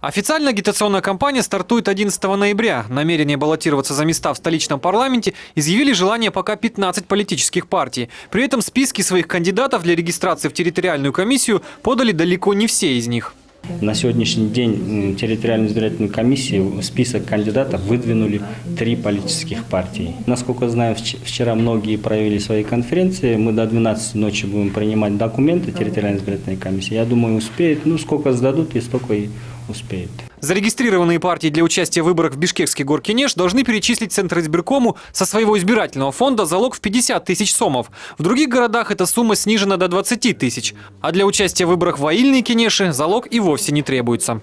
Официальная агитационная кампания стартует 11 ноября. Намерение баллотироваться за места в столичном парламенте изъявили желание пока 15 политических партий. При этом списки своих кандидатов для регистрации в территориальную комиссию подали далеко не все из них. На сегодняшний день территориальной избирательной комиссии в список кандидатов выдвинули 3 политических партии. Насколько знаю, вчера многие провели свои конференции. Мы до 12 ночи будем принимать документы территориальной избирательной комиссии. Я думаю, успеют. Сколько сдадут, и столько и успеют. Зарегистрированные партии для участия в выборах в Бишкекский горкенеш должны перечислить Центризбиркому со своего избирательного фонда залог в 50 тысяч сомов. В других городах эта сумма снижена до 20 тысяч. А для участия в выборах в Аильные кенеши залог и вовсе не требуется.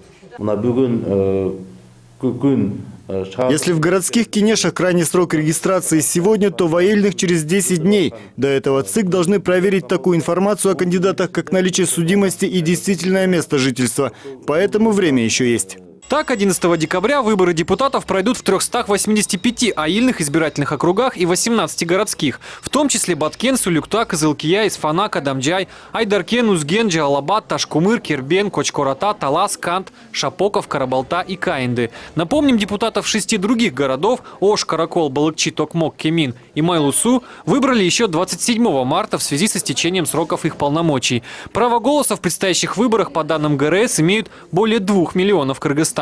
Если в городских кенешах крайний срок регистрации сегодня, то в аильных через 10 дней. До этого ЦИК должны проверить такую информацию о кандидатах, как наличие судимости и действительное место жительства. Поэтому время еще есть. Так, 11 декабря выборы депутатов пройдут в 385 аильных избирательных округах и 18 городских, в том числе Баткен, Сулюкта, Кызылкия, Исфана, Кадамджай, Айдаркен, Узген, Джалалабад, Ташкумыр, Кербен, Кочкората, Талас, Кант, Шапоков, Карабалта и Каинды. Напомним, депутатов 6 других городов – Ош, Каракол, Балыкчи, Токмок, Кемин и Майлусу – выбрали еще 27 марта в связи с истечением сроков их полномочий. Право голоса в предстоящих выборах, по данным ГРС, имеют более 2 миллионов кыргызстанцев.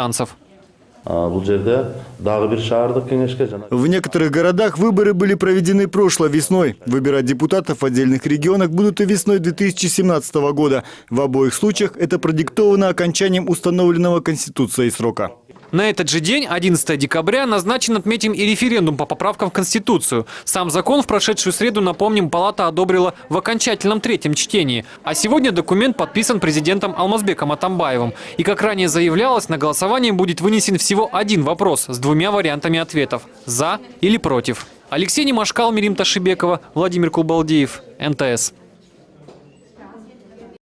В некоторых городах выборы были проведены прошлой весной. Выбирать депутатов в отдельных регионах будут и весной 2017 года. В обоих случаях это продиктовано окончанием установленного Конституцией срока. На этот же день, 11 декабря, назначен, отметим, и референдум по поправкам в Конституцию. Сам закон в прошедшую среду, напомним, Палата одобрила в окончательном 3-м чтении. А сегодня документ подписан президентом Алмазбеком Атамбаевым. И, как ранее заявлялось, на голосование будет вынесен всего один вопрос с 2 вариантами ответов – «за» или «против». Алексей Немашкал, Мирим Ташибекова, Владимир Кулбалдеев, НТС.